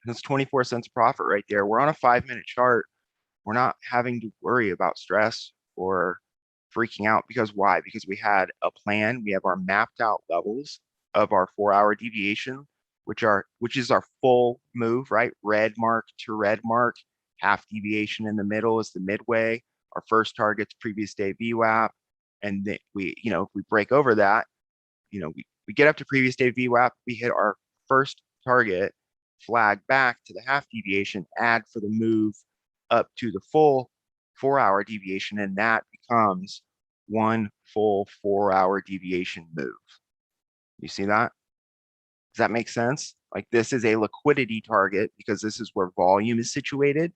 That's 24 cents profit right there. We're on a 5-minute chart. We're not having to worry about stress or freaking out because why? Because we had a plan. We have our mapped out levels of our 4-hour deviation, which is our full move, right? Red mark to red mark, half deviation in the middle is the midway. Our first target's previous day VWAP. And then if we break over that, we get up to previous day VWAP, we hit our first target, flag back to the half deviation, add for the move up to the full 4-hour deviation, and that becomes one full 4-hour deviation move. You see that? Does that make sense? Like this is a liquidity target because this is where volume is situated,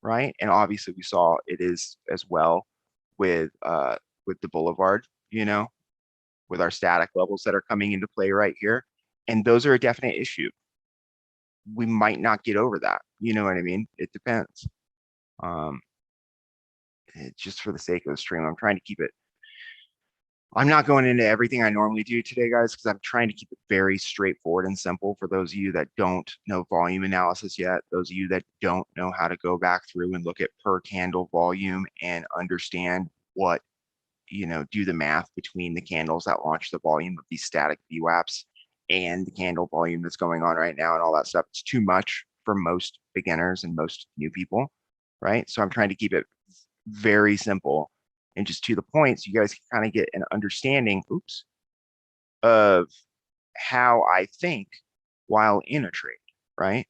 right? And obviously we saw it is as well with the Boulevard, with our static levels that are coming into play right here. And those are a definite issue. We might not get over that. You know what I mean? It depends. It's just for the sake of the stream, I'm trying to keep it. I'm not going into everything I normally do today, guys, because I'm trying to keep it very straightforward and simple for those of you that don't know volume analysis yet, those of you that don't know how to go back through and look at per candle volume and understand what, do the math between the candles that launch the volume of these static VWAPs and the candle volume that's going on right now and all that stuff. It's too much for most beginners and most new people, right? So I'm trying to keep it very simple and just to the point so you guys can kind of get an understanding, of how I think while in a trade, right?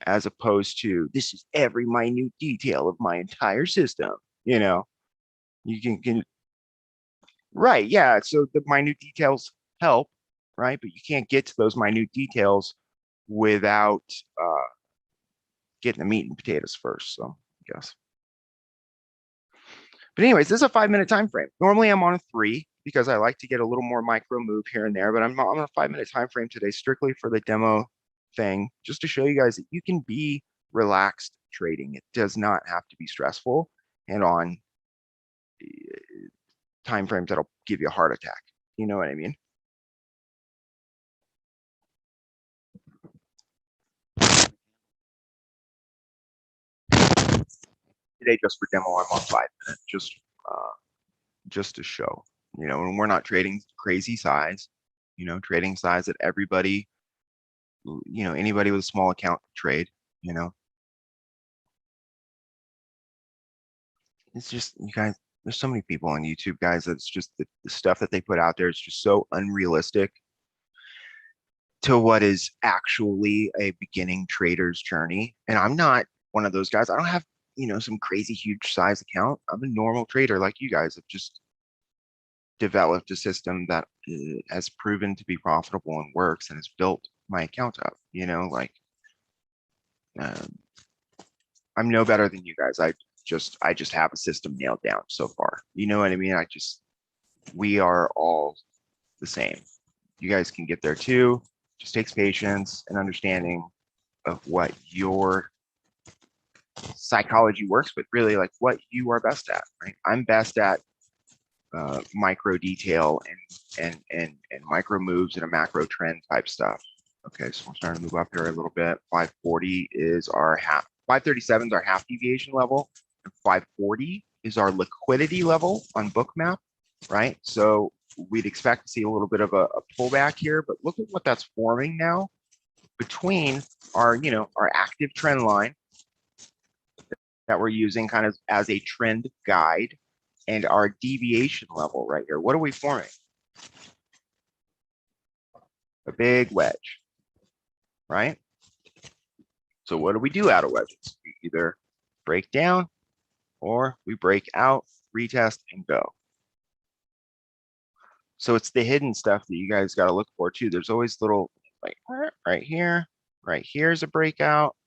As opposed to this is every minute detail of my entire system, you can right, yeah. So the minute details help, right? But you can't get to those minute details without getting the meat and potatoes first. So I guess. But anyways, this is a 5-minute time frame. Normally I'm on a 3 because I like to get a little more micro move here and there, but I'm on a 5-minute time frame today strictly for the demo thing, just to show you guys that you can be relaxed trading. It does not have to be stressful and on time frames that'll give you a heart attack. You know what I mean? Today, just for demo, I'm on 5 minutes, just to show, and we're not trading crazy size, trading size that everybody, anybody with a small account can trade, It's just, you guys, there's so many people on YouTube, guys, that's just the stuff that they put out there is just so unrealistic to what is actually a beginning trader's journey. And I'm not one of those guys. I don't have, some crazy huge size account. I'm a normal trader like you guys have just developed a system that has proven to be profitable and works and has built my account up, I'm no better than you guys. I just have a system nailed down so far. You know what I mean? We are all the same. You guys can get there too. Just takes patience and understanding of what your psychology works with, really like what you are best at, right? I'm best at micro detail and micro moves and a macro trend type stuff. Okay, so we're starting to move up here a little bit. 540 is our 537 is our half deviation level. And 540 is our liquidity level on Bookmap, right? So we'd expect to see a little bit of a pullback here, but look at what that's forming now between our, our active trend line that we're using kind of as a trend guide and our deviation level right here. What are we forming? A big wedge, right? So what do we do out of wedges? We either break down or we break out, retest, and go. So it's the hidden stuff that you guys got to look for too. There's always little like right here's a breakout.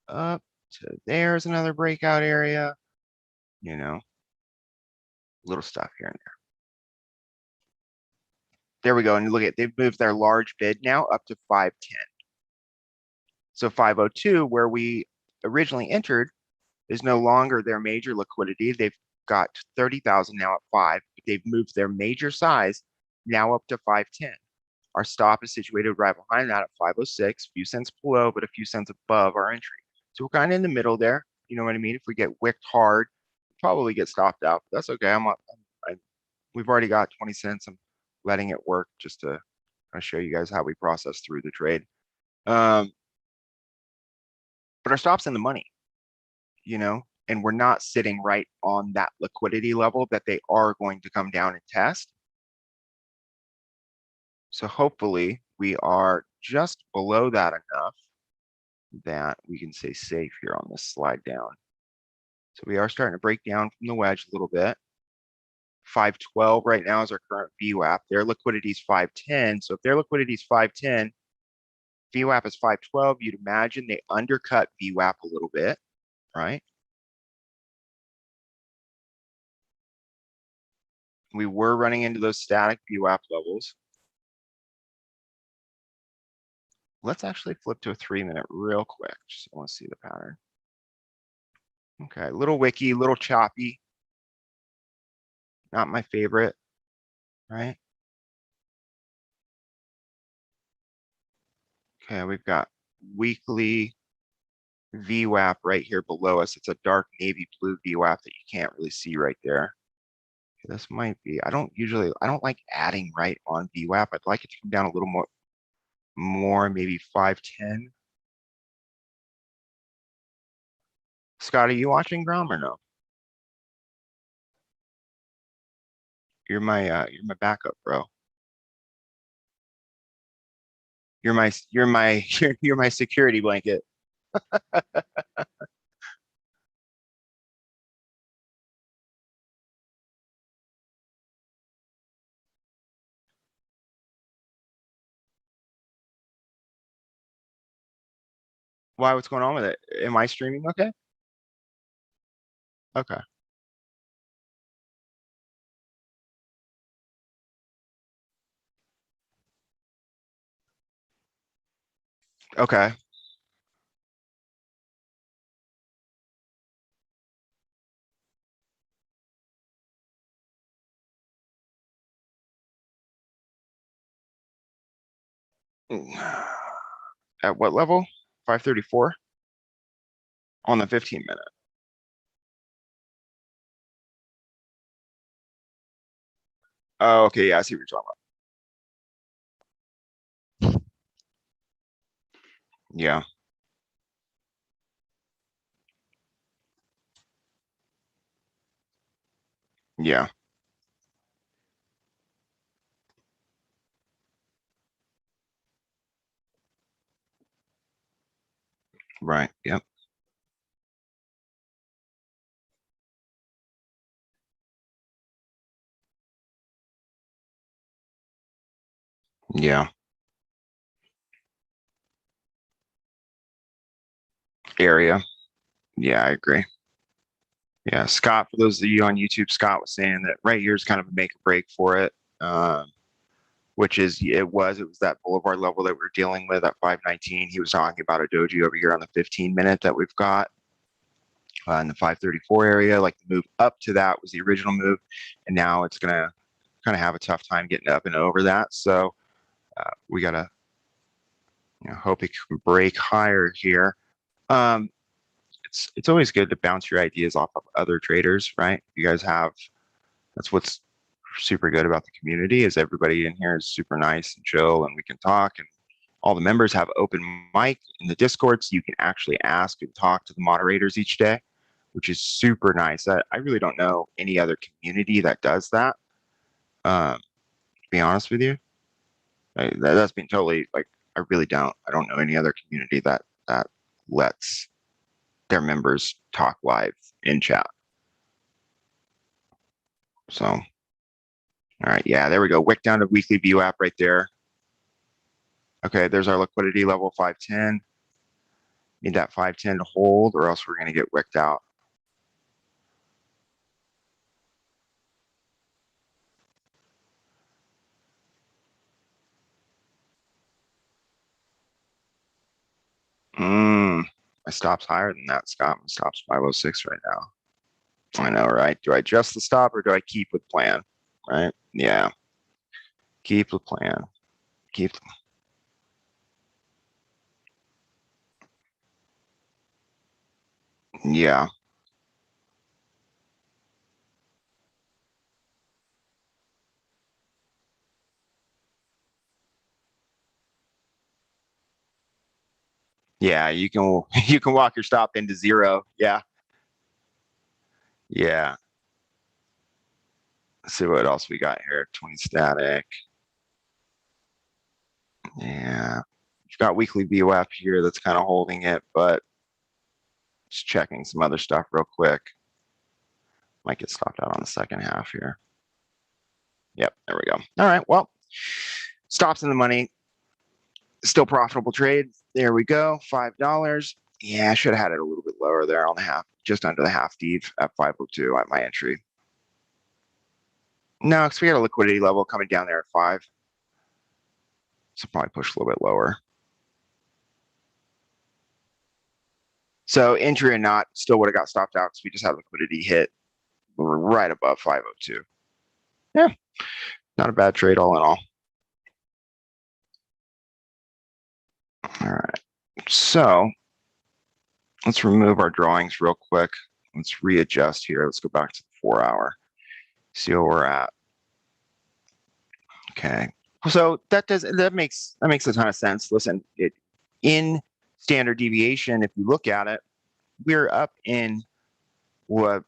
Up to there's another breakout area, little stuff here and there. There we go. And look at, they've moved their large bid now up to 510. So 502, where we originally entered, is no longer their major liquidity. They've got 30,000 now at 5, but they've moved their major size now up to 510. Our stop is situated right behind that at 506, a few cents below, but a few cents above our entry. So we're kind of in the middle there. You know what I mean? If we get wicked hard, probably get stopped out. But that's okay. We've already got 20 cents. I'm letting it work just to kind of show you guys how we process through the trade. But our stop's in the money, you know, and we're not sitting right on that liquidity level that they are going to come down and test. So hopefully we are just below that enough that we can stay safe here on this slide down. So we are starting to break down from the wedge a little bit. 512 right now is our current VWAP. Their liquidity is 510. So if their liquidity is 510, VWAP is 512, you'd imagine they undercut VWAP a little bit, right? We were running into those static VWAP levels. Let's actually flip to a 3-minute real quick. Just want to see the pattern. Okay, little wicky, little choppy. Not my favorite, right? Okay, we've got weekly VWAP right here below us. It's a dark navy blue VWAP that you can't really see right there. Okay, this might be, I don't like adding right on VWAP. I'd like it to come down a little more, maybe 510. Scott, are you watching Grom or no? You're my backup, bro. You're my security blanket. Why, what's going on with it? Am I streaming okay? Okay. Okay. At what level? 534 on the 15-minute. Oh, okay. Yeah, I see what you're talking about. Yeah. Yeah. Right. Yep. Yeah. Area. Yeah, I agree. Yeah. Scott, for those of you on YouTube, Scott was saying that right here is kind of a make or break for it. Which is it was that boulevard level that we're dealing with at 519. He was talking about a doji over here on the 15-minute that we've got in the 534 area. Like the move up to that was the original move, and now it's gonna kind of have a tough time getting up and over that. So we gotta hope it can break higher here. Um, it's always good to bounce your ideas off of other traders, right? You guys have that's what's super good about the community is everybody in here is super nice and chill, and we can talk, and all the members have open mic in the Discord, so you can actually ask and talk to the moderators each day, which is super nice. I really don't know any other community that does that. To be honest with you, that's been totally like I really don't. I don't know any other community that lets their members talk live in chat. So, all right, yeah, there we go. Wick down to weekly VWAP right there. Okay, there's our liquidity level 510. Need that 510 to hold, or else we're going to get wicked out. My stop's higher than that, Scott. My stop's 506 right now. I know, right? Do I adjust the stop or do I keep with plan? Right? Yeah. Keep the plan. keep. Yeah. Yeah, you can you can walk your stop into zero. Yeah. Yeah. Let's see what else we got here. 20 static. Yeah. You've got weekly VWAP here that's kind of holding it, but just checking some other stuff real quick. Might get stopped out on the second half here. Yep, there we go. All right, well, stops in the money. Still profitable trade. There we go, $5. Yeah, I should have had it a little bit lower there on the half, just under the half dev at 502 at my entry. No, because we got a liquidity level coming down there at 5. So probably push a little bit lower. So entry or not, still would have got stopped out because we just had liquidity hit. We were right above 502. Yeah, not a bad trade all in all. All right. So let's remove our drawings real quick. Let's readjust here. Let's go back to the 4-hour. See where we're at. Okay. So that makes a ton of sense. Listen, in standard deviation, if you look at it, we're up in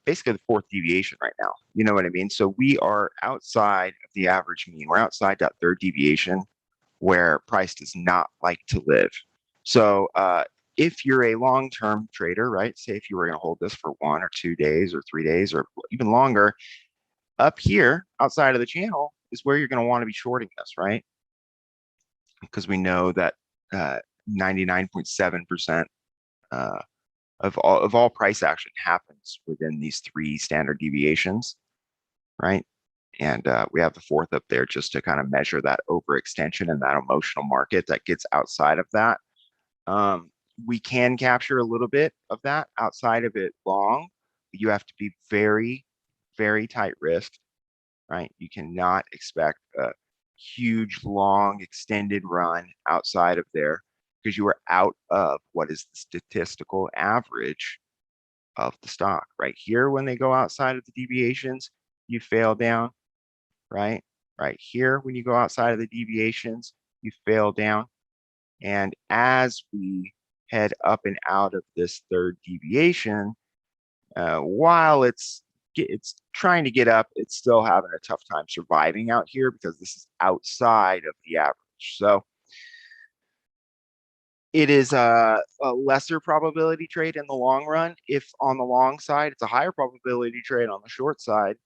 basically the fourth deviation right now. You know what I mean? So we are outside of the average mean. We're outside that third deviation where price does not like to live. So if you're a long-term trader, right? Say if you were going to hold this for 1 or 2 days or 3 days or even longer, up here outside of the channel is where you're going to want to be shorting this, right? Because we know that 99.7% of all price action happens within these 3 standard deviations, right? And we have the fourth up there just to kind of measure that overextension and that emotional market that gets outside of that. We can capture a little bit of that outside of it long. But you have to be very, very tight risk, right? You cannot expect a huge, long, extended run outside of there because you are out of what is the statistical average of the stock. Right here, when they go outside of the deviations, you fail down, right? Right here, when you go outside of the deviations, you fail down. And as we head up and out of this third deviation, while it's trying to get up, it's still having a tough time surviving out here because this is outside of the average. So it is a lesser probability trade in the long run. If on the long side, it's a higher probability trade on the short side.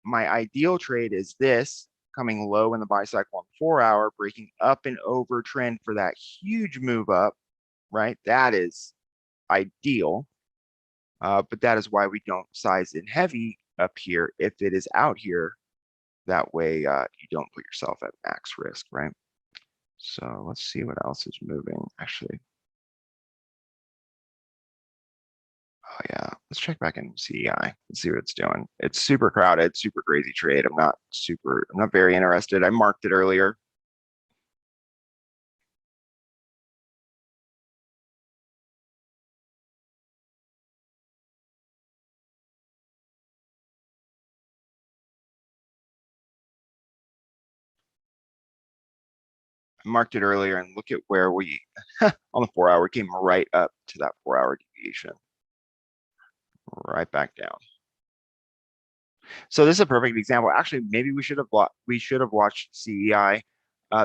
My ideal trade is this coming low in the buy cycle on the 4-hour, breaking up and over trend for that huge move up, right? That is ideal. But that is why we don't size in heavy up here if it is out here. That way you don't put yourself at max risk, right? So let's see what else is moving. Actually, oh yeah, let's check back in CEI and see what it's doing. It's super crowded, super crazy trade. I'm not very interested. I marked it earlier. I marked it earlier and look at where we on the 4-hour came right up to that 4-hour deviation, right back down. So this is a perfect example. Actually, maybe we should have watched CEI.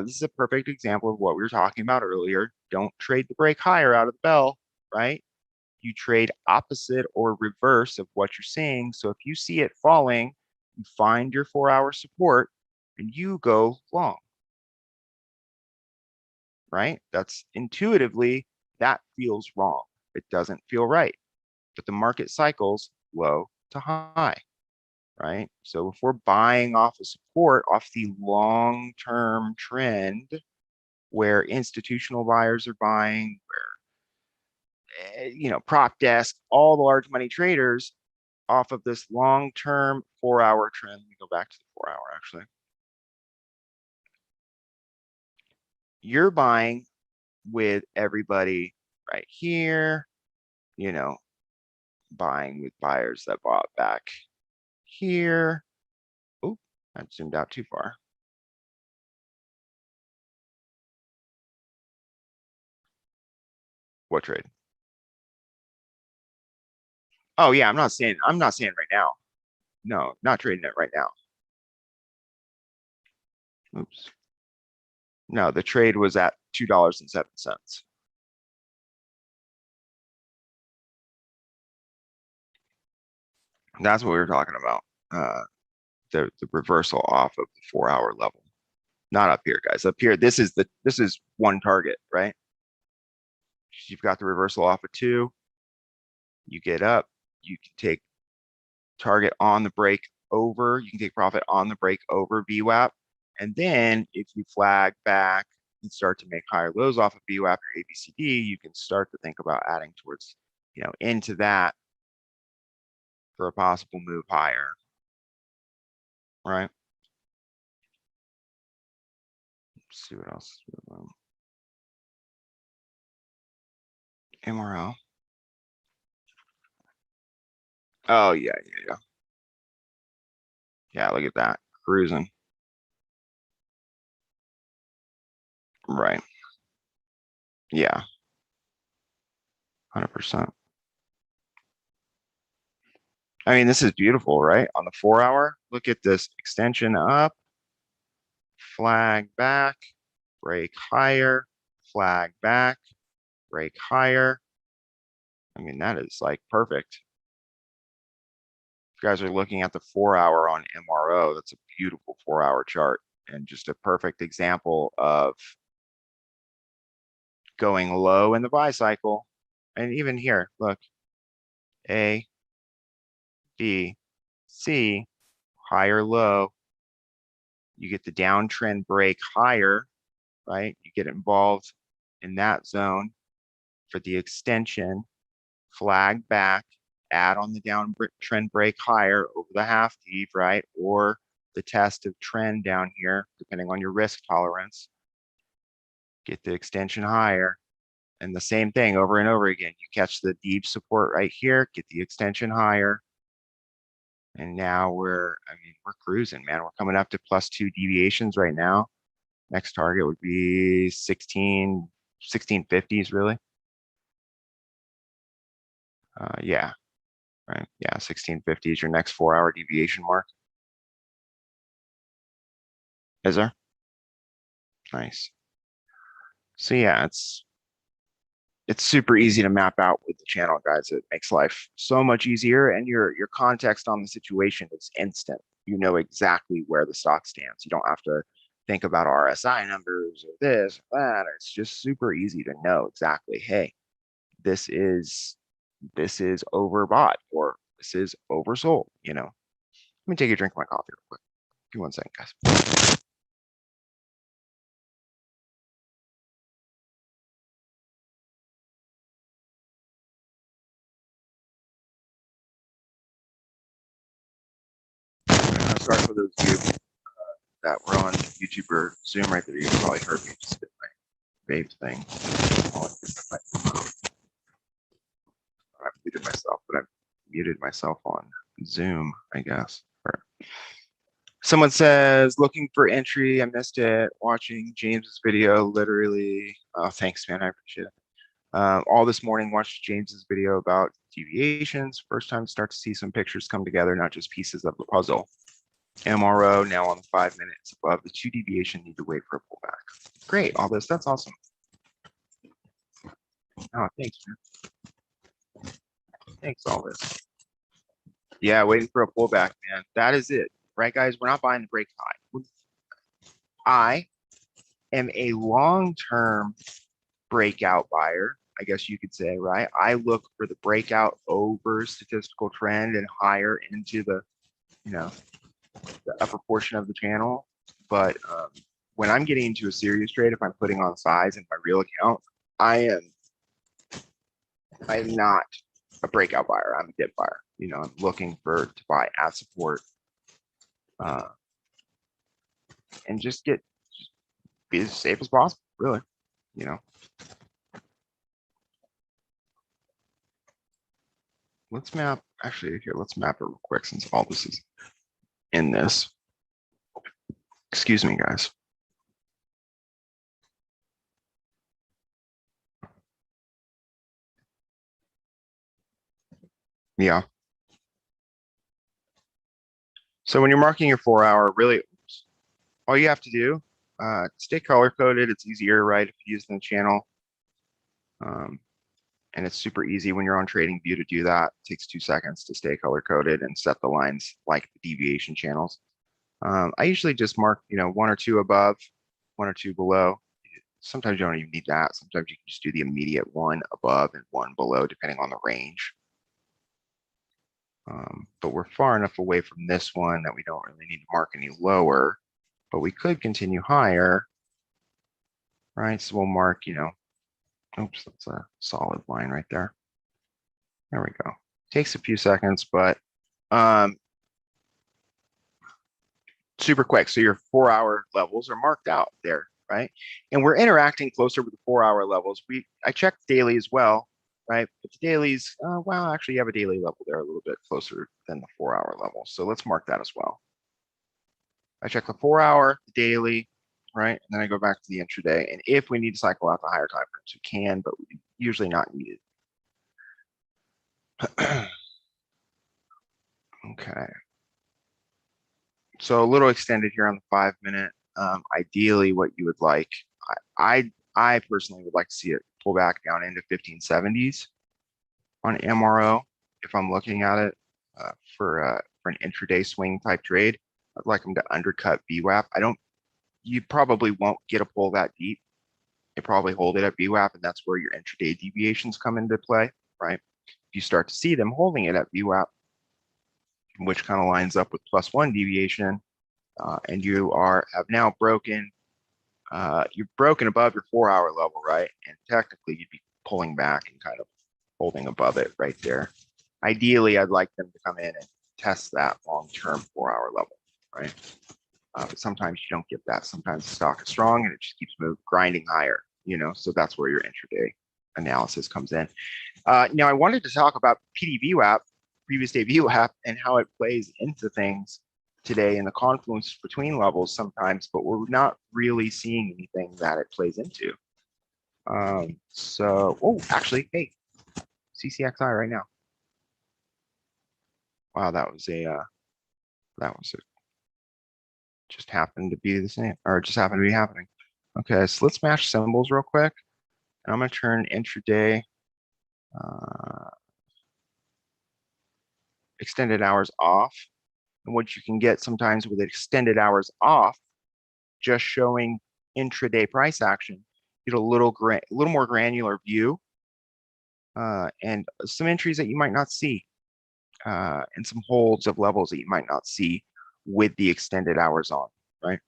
This is a perfect example of what we were talking about earlier. Don't trade the break higher out of the bell, right? You trade opposite or reverse of what you're seeing. So if you see it falling, you find your 4-hour support and you go long, right? That's intuitively, that feels wrong. It doesn't feel right, but the market cycles low to high, right? So if we're buying off of support off the long-term trend where institutional buyers are buying, where prop desk, all the large money traders off of this long-term 4-hour trend. Let me go back to the 4-hour actually. you're buying with everybody right here, you know, buying with buyers that bought back here. Oh, I zoomed out too far. What trade? Oh yeah, I'm not saying right now. No, not trading it right now. Oops. No, the trade was at $2.07. That's what we were talking about. The reversal off of the 4-hour level. Not up here, guys. Up here, this is one target, right? You've got the reversal off of 2. You get up, you can take target on the break over, you can take profit on the break over VWAP. And then if you flag back and start to make higher lows off of VWAP or ABCD, you can start to think about adding towards, into that for a possible move higher, right? Let's see what else. MRL. Oh yeah. Yeah, look at that. Cruising. Right. Yeah. 100%. I mean, this is beautiful, right? On the 4-hour, look at this extension up, flag back, break higher, flag back, break higher. I mean, that is like perfect. If you guys are looking at the 4-hour on MRO, that's a beautiful 4-hour chart and just a perfect example of going low in the buy cycle. And even here, look, A, B, C, higher low. You get the downtrend break higher, right? You get involved in that zone for the extension, flag back, add on the downtrend break higher over the half deep, right? Or the test of trend down here, depending on your risk tolerance. Get the extension higher. And the same thing over and over again. You catch the deep support right here, get the extension higher. And now we're cruising, man. We're coming up to +2 deviations right now. Next target would be 1650s, really. Yeah, right. Yeah, 1650 is your next 4-hour deviation mark. Is there? Nice. So yeah, it's super easy to map out with the channel, guys. It makes life so much easier, and your context on the situation is instant. You know exactly where the stock stands. You don't have to think about RSI numbers or this or that. It's just super easy to know exactly, hey, this is overbought or this is oversold. Let me take a drink of my coffee real quick. Give me 1 second, guys. Sorry for those of you that were on YouTube or Zoom right there. You probably heard me just hit my vape thing. I muted myself, but I muted myself on Zoom, I guess. Someone says, looking for entry. I missed it. Watching James's video, literally. Oh, thanks, man. I appreciate it. All this morning, watched James's video about deviations. First time to start to see some pictures come together, not just pieces of the puzzle. MRO now on the 5 minutes above the 2 deviation, need to wait for a pullback. Great, all this, that's awesome. Oh, thanks, man. Thanks, all this. Yeah, waiting for a pullback, man. That is it, right, guys? We're not buying the break high. I am a long-term breakout buyer, I guess you could say, right? I look for the breakout over statistical trend and higher into the, the upper portion of the channel. But when I'm getting into a serious trade, if I'm putting on size in my real account, I'm not a breakout buyer. I'm a dip buyer. I'm looking to buy at support and just be as safe as possible, really, you know. Let's map, actually here, let's map it real quick since all this is in this. Excuse me, guys. Yeah. So when you're marking your 4 hour, really, all you have to do, stay color coded. It's easier, right, if you use the channel. And it's super easy when you're on TradingView to do that. It takes 2 seconds to stay color coded and set the lines like the deviation channels. I usually just mark, 1 or 2 above, 1 or 2 below. Sometimes you don't even need that. Sometimes you can just do the immediate 1 above and 1 below, depending on the range. But we're far enough away from this one that we don't really need to mark any lower, but we could continue higher, right? So we'll mark, oops, that's a solid line right there. There we go. Takes a few seconds, but super quick. So your 4 hour levels are marked out there, right? And we're interacting closer with the 4 hour levels. I checked daily as well, right? But the dailies, well, actually you have a daily level there a little bit closer than the 4 hour level. So let's mark that as well. I check the 4 hour, the daily, right? And then I go back to the intraday. And if we need to cycle out the higher time frames, we can, but usually not needed. Okay. So a little extended here on the 5 minute. Ideally, what you would like, I personally would like to see it pull back down into 1570s on MRO. If I'm looking at it for an intraday swing type trade, I'd like them to undercut VWAP. You probably won't get a pull that deep. You probably hold it at VWAP, and that's where your intraday deviations come into play, right? If you start to see them holding it at VWAP, which kind of lines up with +1 deviation, and you have now broken, you've broken above your 4 hour level, right? And technically you'd be pulling back and kind of holding above it right there. Ideally, I'd like them to come in and test that long-term 4 hour level, right? But sometimes you don't get that. Sometimes the stock is strong and it just keeps grinding higher, so that's where your intraday analysis comes in. Now I wanted to talk about PDVWAP, previous day VWAP, and how it plays into things today in the confluence between levels sometimes, but we're not really seeing anything that it plays into. Actually, hey, CCXI right now. Wow, that was just happened to be the same, or just happened to be happening. Okay, so let's match symbols real quick. And I'm going to turn intraday extended hours off. And what you can get sometimes with extended hours off, just showing intraday price action, get a little more granular view, and some entries that you might not see, and some holds of levels that you might not see with the extended hours on, right?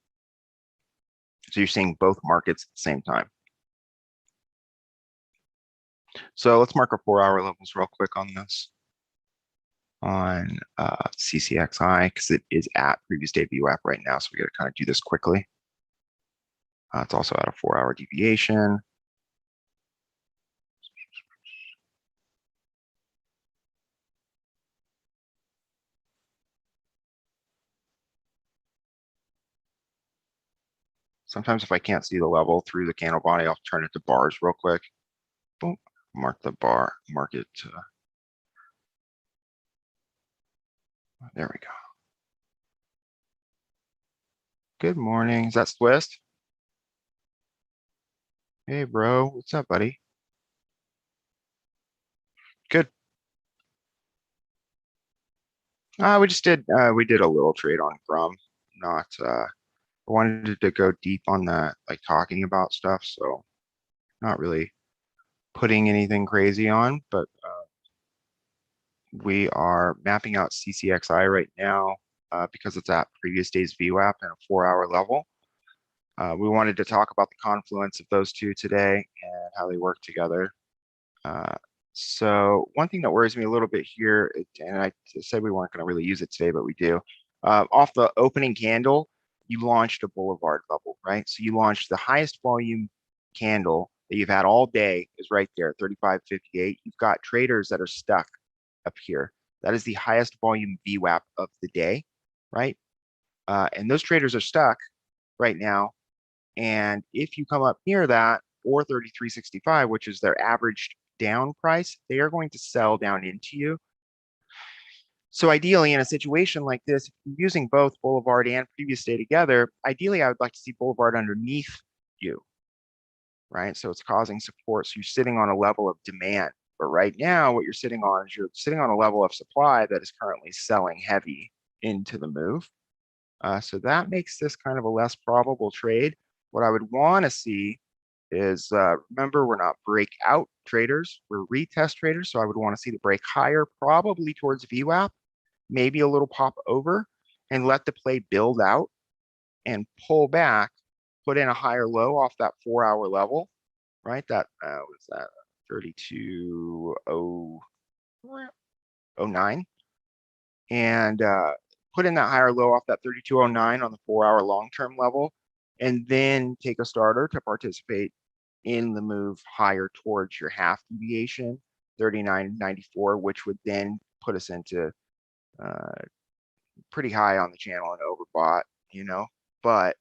So you're seeing both markets at the same time. So let's mark our 4 hour levels real quick on this, on CCXI, because it is at previous day VWAP right now. So we got to kind of do this quickly. It's also at a 4 hour deviation. Sometimes if I can't see the level through the candle body, I'll turn it to bars real quick. Boom, mark the bar, mark it. There we go. Good morning. Is that Twist? Hey, bro. What's up, buddy? Good. We did a little trade on Grum. Not, I wanted to go deep on that, like talking about stuff. So not really putting anything crazy on, but we are mapping out CCXI right now because it's at previous day's VWAP and a 4 hour level. We wanted to talk about the confluence of those two today and how they work together. So one thing that worries me a little bit here, and I said we weren't going to really use it today, but we do. Off the opening candle, you launched a boulevard level, right? So you launched the highest volume candle that you've had all day is right there, 35.58. You've got traders that are stuck up here. That is the highest volume VWAP of the day, right? And those traders are stuck right now. And if you come up near that, or 33.65, which is their averaged down price, they are going to sell down into you. So ideally, in a situation like this, if you're using both Boulevard and previous day together, ideally, I would like to see Boulevard underneath you, right? So it's causing support. So you're sitting on a level of demand. But right now, what you're sitting on is you're sitting on a level of supply that is currently selling heavy into the move. So that makes this kind of a less probable trade. What I would want to see is, remember, we're not breakout traders, we're retest traders. So I would want to see the break higher, probably towards VWAP, maybe a little pop over, and let the play build out and pull back, put in a higher low off that 4-hour level, right? That was that 32.09, and put in that higher low off that 32.09 on the 4-hour long-term level, and then take a starter to participate in the move higher towards your half deviation, 39.94, which would then put us into pretty high on the channel and overbought, but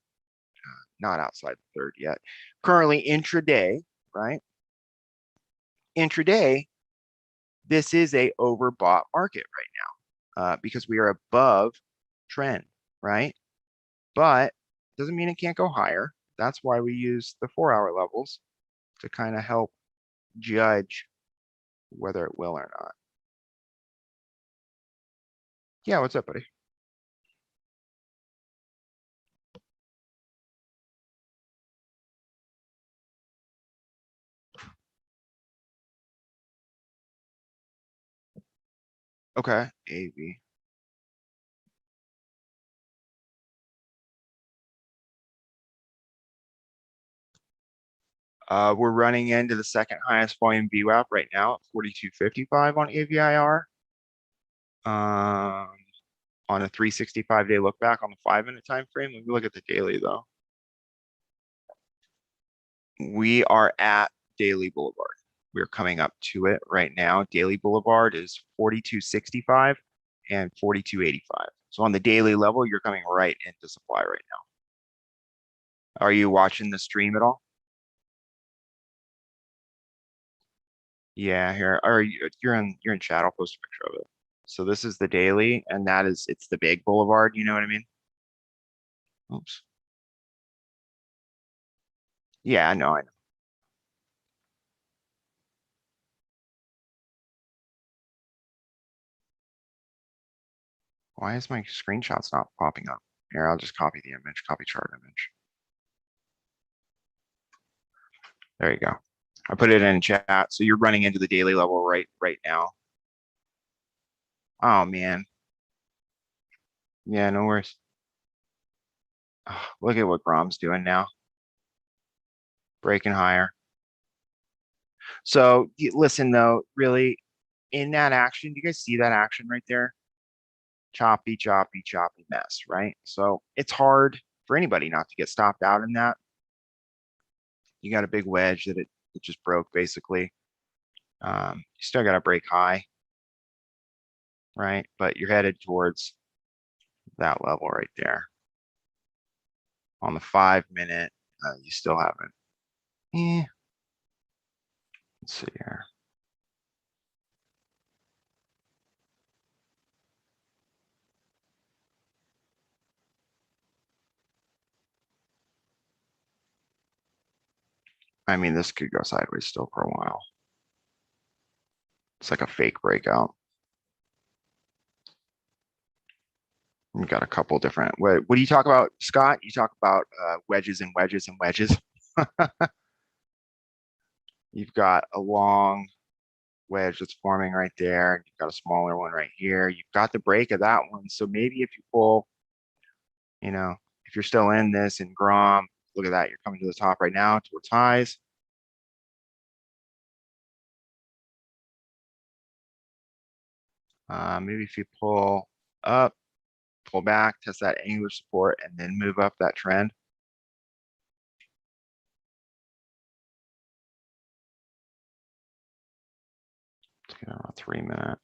not outside the third yet. Currently intraday, right? Intraday, this is a overbought market right now because we are above trend, right? But doesn't mean it can't go higher. That's why we use the 4-hour levels to kind of help judge whether it will or not. Yeah, what's up, buddy? Okay, AV. We're running into the second highest volume VWAP right now at 42.55 on AVIR. On a 365-day look back on the 5-minute time frame. Let me look at the daily though. We are at Daily Boulevard. We're coming up to it right now. Daily Boulevard is 42.65 and 42.85. So on the daily level, you're coming right into supply right now. Are you watching the stream at all? Yeah, here. You're in chat. I'll post a picture of it. So this is the daily, and it's the big boulevard, you know what I mean? Oops. Yeah, I know. Why is my screenshots not popping up? Here, I'll just copy the image, copy chart image. There you go. I put it in chat. So you're running into the daily level right now. Oh man. Yeah, no worries. Oh, look at what Grom's doing now. Breaking higher. So listen though, really in that action, do you guys see that action right there? Choppy, choppy, choppy mess, right? So it's hard for anybody not to get stopped out in that. You got a big wedge that it just broke basically. You still got to break high, right? But you're headed towards that level right there. On the 5-minute, you still haven't. Let's see here. I mean, this could go sideways still for a while. It's like a fake breakout. We got a couple different. What do you talk about, Scott? You talk about wedges and wedges and wedges. You've got a long wedge that's forming right there. You've got a smaller one right here. You've got the break of that one. So maybe if you pull, if you're still in this in Grom, look at that. You're coming to the top right now towards highs. Maybe if you pull up pull back, test that angular support, and then move up that trend. Let's get on a 3-minute.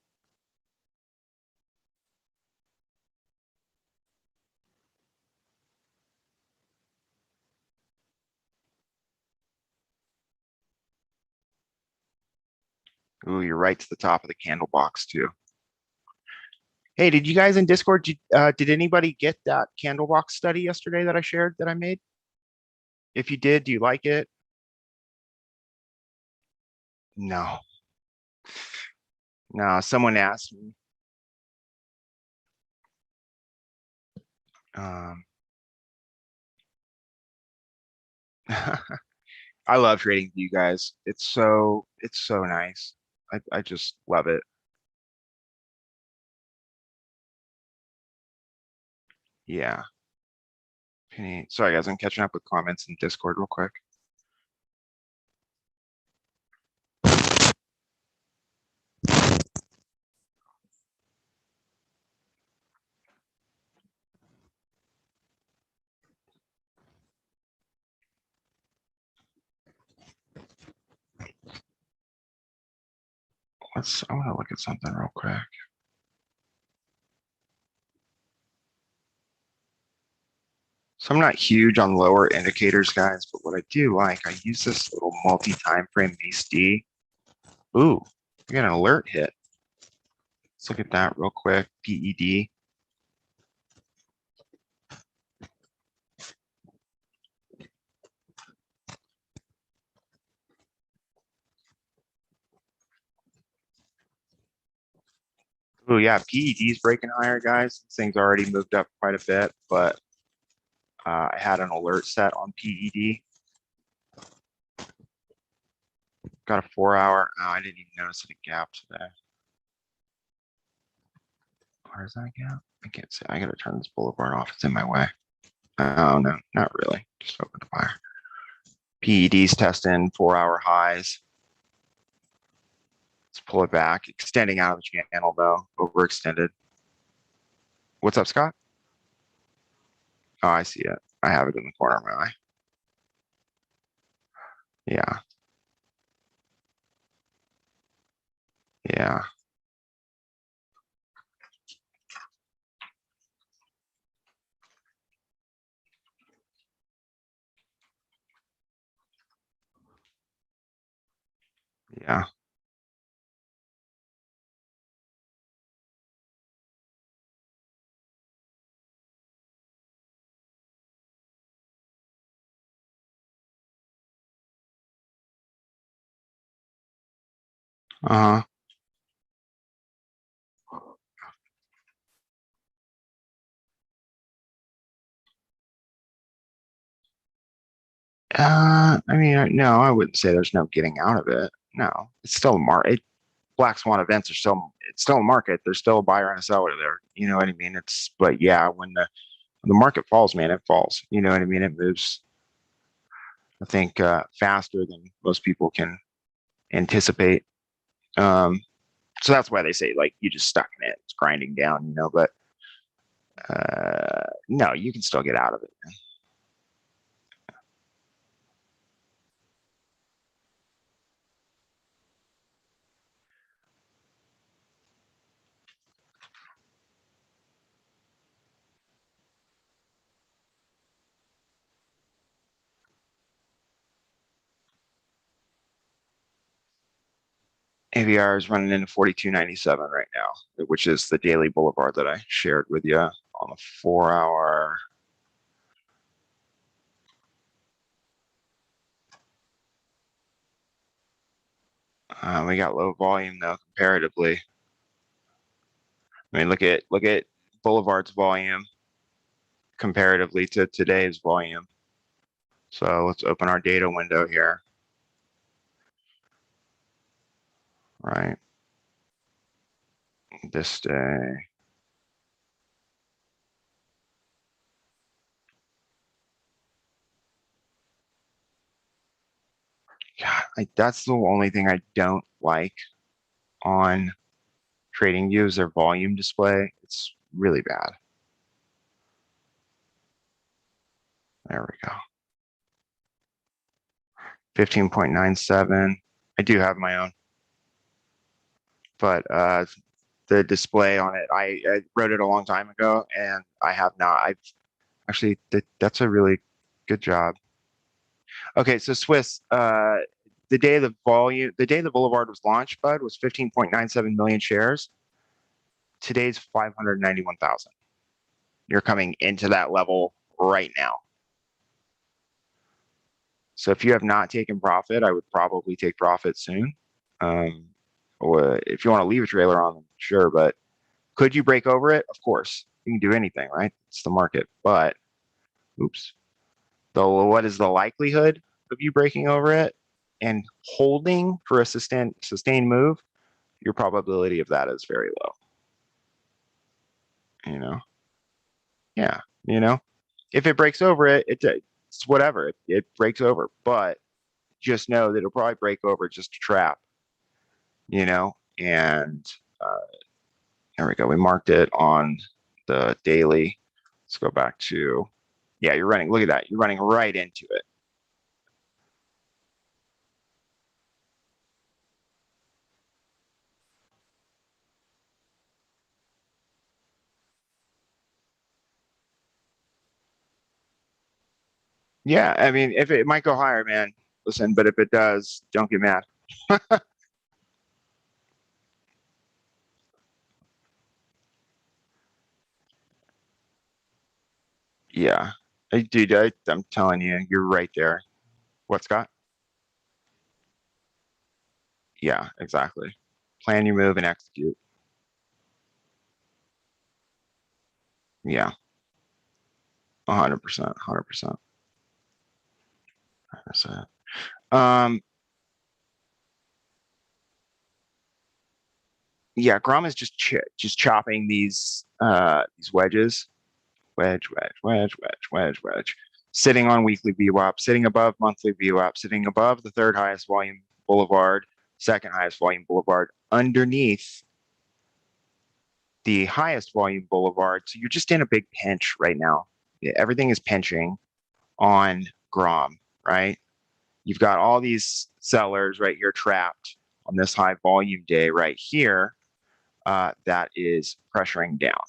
Ooh, you're right to the top of the candle box too. Hey, did you guys in Discord, did anybody get that candle box study yesterday that I shared that I made? If you did, do you like it? No. No, someone asked me. Um, I love trading with you guys. It's so nice. I just love it. Yeah. Penny, sorry guys, I'm catching up with comments in Discord real quick. I want to look at something real quick. So I'm not huge on lower indicators, guys, but what I do like, I use this little multi-time frame MACD. Ooh, we got an alert hit. Let's look at that real quick. PED. Oh yeah, PED is breaking higher, guys. This thing's already moved up quite a bit, but I had an alert set on PED. Got a 4-hour. Oh, I didn't even notice it a gap today. Where's that gap? I can't see. I gotta turn this boulevard off. It's in my way. Oh no, not really. Just open the fire. PED's testing 4-hour highs. Let's pull it back. Extending out of the channel though. Overextended. What's up, Scott? Oh, I see it. I have it in the corner of my eye. Yeah. Yeah. Yeah. Uh-huh. I mean, no, I wouldn't say there's no getting out of it. No, it's still a market. Black swan events are it's still a market. There's still a buyer and a seller there. You know what I mean? But yeah, when the market falls, man, it falls. You know what I mean? It moves, I think, faster than most people can anticipate. Um, so that's why they say like you just stuck in it. It's grinding down, but no, you can still get out of it. AVR is running into 42.97 right now, which is the daily boulevard that I shared with you on the 4-hour. We got low volume though comparatively. I mean, look at Boulevard's volume comparatively to today's volume. So let's open our data window here. Right. This day. God, that's the only thing I don't like on TradingView is their volume display. It's really bad. There we go. 15.97. I do have my own, but the display on it, I wrote it a long time ago, and I have not. I've actually that's a really good job. Okay, so Swiss, the day the day the Boulevard was launched, Bud, was 15.97 million shares. Today's 591,000. You're coming into that level right now. So if you have not taken profit, I would probably take profit soon. Or if you want to leave a trailer on, sure, but could you break over it? Of course, you can do anything, right? It's the market, but oops. So what is the likelihood of you breaking over it and holding for a sustained move? Your probability of that is very low. You know, yeah, you know, if it breaks over it, it's whatever. It breaks over, but just know that it'll probably break over just to trap. And uh, there we go. We marked it on the daily. Let's go back to, yeah, you're running. Look at that. You're running right into it. Yeah, I mean, if it might go higher, man, listen, but if it does, don't get mad. Yeah, dude, I'm telling you, you're right there. What, Scott? Yeah, exactly. Plan your move and execute. Yeah, 100%, 100%. Um, yeah, Grom is just chopping these wedges, wedge, sitting on weekly VWAP, sitting above monthly VWAP, sitting above the third highest volume boulevard, second highest volume boulevard, underneath the highest volume boulevard. So you're just in a big pinch right now. Yeah, everything is pinching on Grom, right? You've got all these sellers right here trapped on this high volume day right here, that is pressuring down.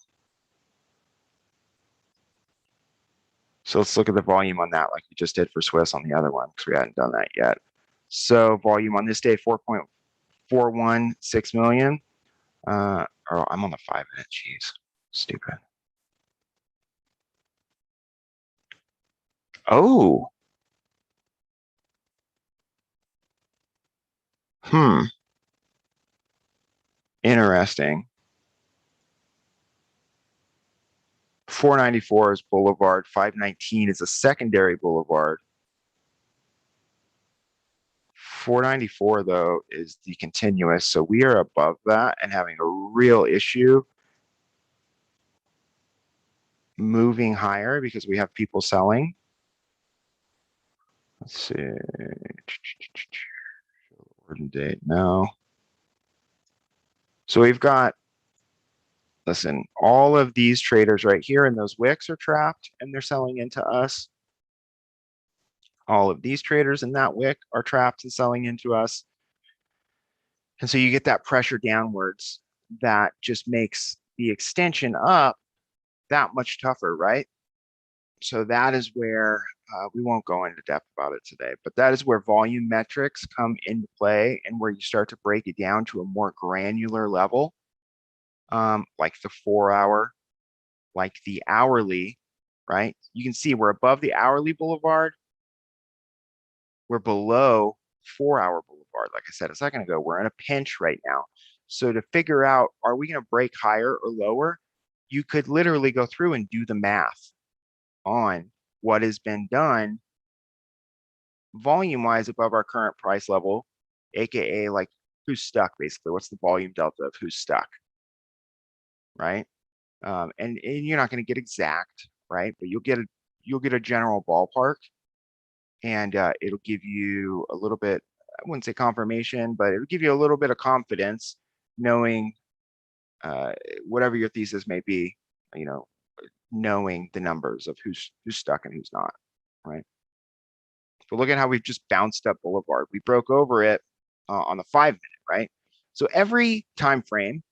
So let's look at the volume on that like we just did for Swiss on the other one because we hadn't done that yet. So volume on this day, 4.416 million. Oh, I'm on the 5 minute. Jeez, stupid. Oh, hmm, interesting. 494 is Boulevard. 519 is a secondary Boulevard. 494 though is the continuous, so we are above that and having a real issue moving higher because we have people selling. Let's see. Order date now. So we've got, listen, all of these traders right here and those wicks are trapped and they're selling into us. All of these traders in that wick are trapped and selling into us. And so you get that pressure downwards that just makes the extension up that much tougher, right? So that is where we won't go into depth about it today, but that is where volume metrics come into play and where you start to break it down to a more granular level, like the 4 hour, like the hourly, right? You can see we're above the hourly boulevard. We're below 4 hour boulevard. Like I said a second ago, we're in a pinch right now. So to figure out, are we going to break higher or lower? You could literally go through and do the math on what has been done volume wise above our current price level, aka like who's stuck basically. What's the volume delta of who's stuck, right? And you're not going to get exact, right? But you'll get a general ballpark, and it'll give you a little bit. I wouldn't say confirmation, but it'll give you a little bit of confidence, knowing uh, whatever your thesis may be. You know, knowing the numbers of who's stuck and who's not. right? So look at how we've just bounced up Boulevard. We broke over it on the 5 minute, right? So every time frame,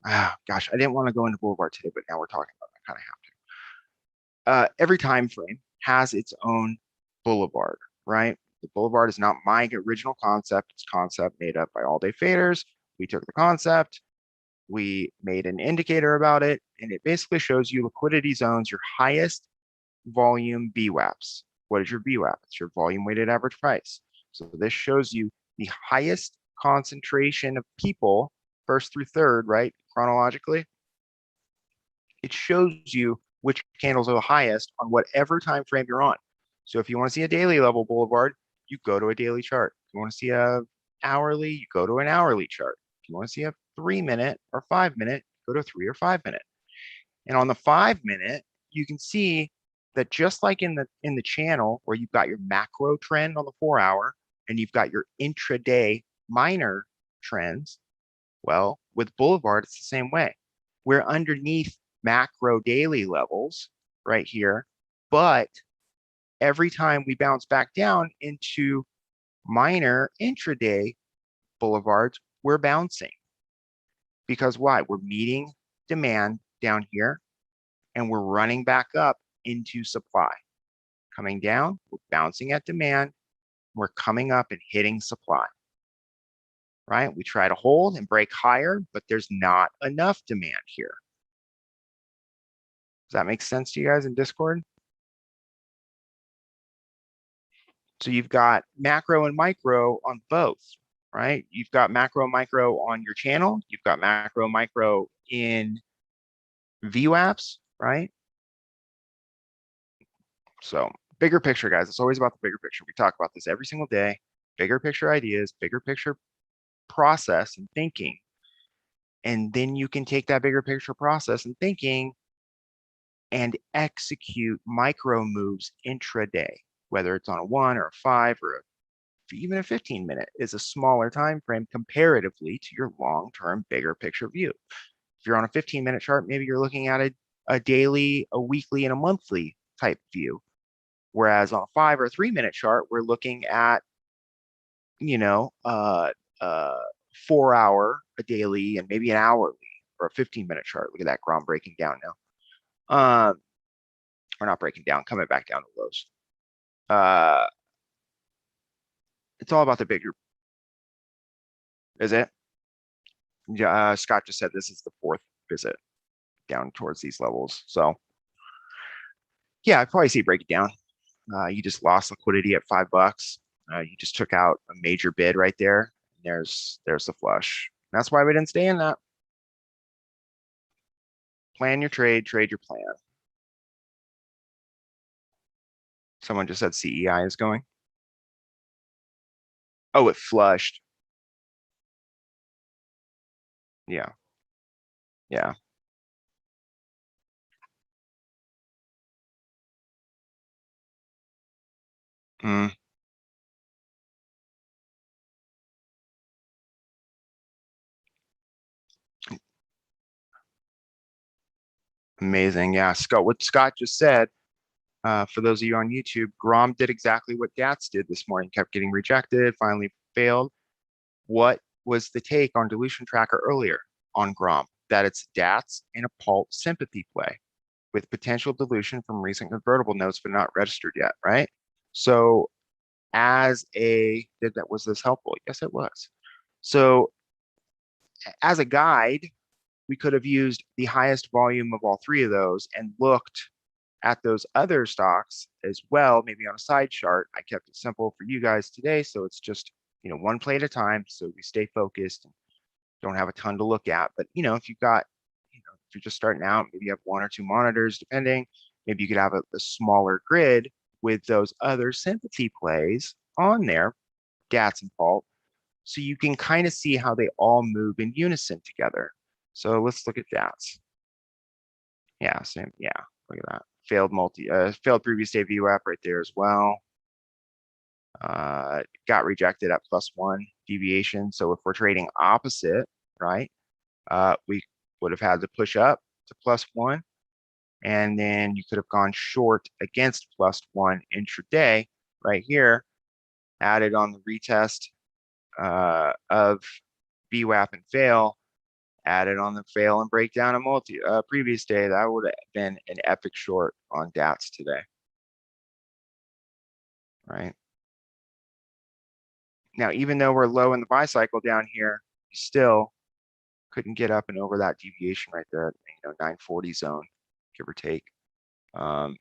gosh, I didn't want to go into Boulevard today, but now we're talking about it. I kind of have to. Every time frame has its own Boulevard, right? The Boulevard is not my original concept. It's concept made up by all day faders. We took the concept, we made an indicator about it, and it basically shows you liquidity zones, your highest volume VWAPs. What is your VWAP? It's your volume weighted average price. So this shows you the highest concentration of people, first through third, right? Chronologically. It shows you which candles are the highest on whatever time frame you're on. So if you want to see a daily level Boulevard, you go to a daily chart. If you want to see a hourly, you go to an hourly chart. If you want to see a 3 minute or 5 minute, go to 3 or 5 minute. And on the 5 minute, you can see that just like in the channel where you've got your macro trend on the 4 hour and you've got your intraday minor trends, well, with Boulevard, it's the same way. We're underneath macro daily levels right here, but every time we bounce back down into minor intraday boulevards, we're bouncing. Because why? We're meeting demand down here and we're running back up into supply. Coming down, we're bouncing at demand, we're coming up and hitting supply. Right? We try to hold and break higher, but there's not enough demand here. Does that make sense to you guys in Discord? So you've got macro and micro on both, right? You've got macro and micro on your channel. You've got macro and micro in VWAPs, right? So bigger picture, guys. It's always about the bigger picture. We talk about this every single day. Bigger picture ideas, bigger picture process and thinking. And then you can take that bigger picture process and thinking and execute micro moves intraday, whether it's on a 1 or a 5 or even a 15 minute is a smaller time frame comparatively to your long-term bigger picture view. If you're on a 15-minute chart, maybe you're looking at a daily, a weekly, and a monthly type view. Whereas on a 5 or 3 minute chart, we're looking at, 4 hour, a daily, and maybe an hourly or a 15-minute chart. Look at that ground breaking down now. Or not breaking down, coming back down to lows. It's all about the bigger. Is it? Scott just said this is the 4th visit down towards these levels. So yeah, I'd probably say break it down. You just lost liquidity at $5. You just took out a major bid right there. There's the flush. That's why we didn't stay in that. Plan your trade, trade your plan. Someone just said CEI is going. Oh, it flushed. Yeah. Yeah. Mm. Amazing. Yeah. Scott, what Scott just said, for those of you on YouTube, Grom did exactly what DATS did this morning, kept getting rejected, finally failed. What was the take on dilution tracker earlier on Grom? That it's DATS and a pulp sympathy play with potential dilution from recent convertible notes, but not registered yet, right? So was this helpful? Yes, it was. So as a guide, we could have used the highest volume of all 3 of those and looked at those other stocks as well, maybe on a side chart. I kept it simple for you guys today. So it's just, one play at a time. So we stay focused and don't have a ton to look at. But, if you've got, if you're just starting out, maybe you have 1 or 2 monitors, depending, maybe you could have a smaller grid with those other sympathy plays on there, DATS and Pulp. So you can kind of see how they all move in unison together. So let's look at DATS. Yeah, same. Yeah, look at that. Failed previous day VWAP right there as well. Got rejected at +1 deviation. So if we're trading opposite, right, we would have had to push up to +1 And then you could have gone short against +1 intraday right here, added on the retest of VWAP and fail, added on the fail and breakdown of previous day. That would have been an epic short on DATS today, right? Now, even though we're low in the buy cycle down here, you still couldn't get up and over that deviation right there, 940 zone, give or take.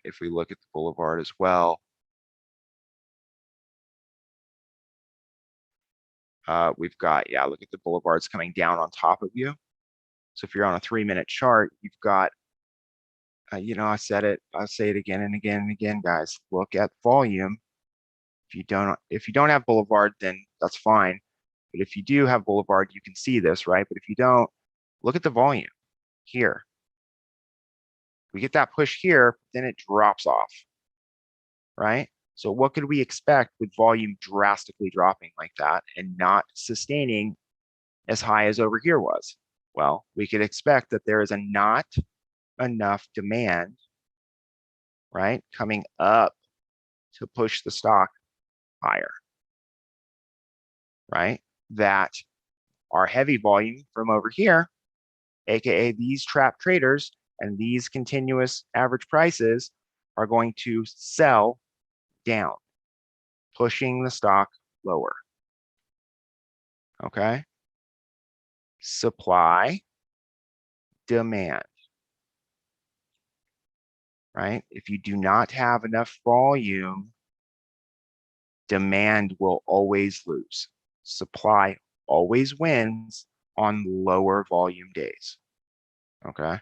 If we look at the Boulevard as well, we've got, look at the Boulevards coming down on top of you. So if you're on a 3-minute chart, you've got, I said it, I'll say it again and again and again, guys, look at volume. If you don't have Boulevard, then that's fine. But if you do have Boulevard, you can see this, right? But if you don't, look at the volume here. We get that push here, then it drops off, right? So what could we expect with volume drastically dropping like that and not sustaining as high as over here was? Well, we could expect that there is not enough demand, right, coming up to push the stock higher, right? That our heavy volume from over here, aka these trap traders and these continuous average prices, are going to sell down, pushing the stock lower. Okay. Supply, demand, right? If you do not have enough volume, demand will always lose. Supply always wins on lower volume days. Okay.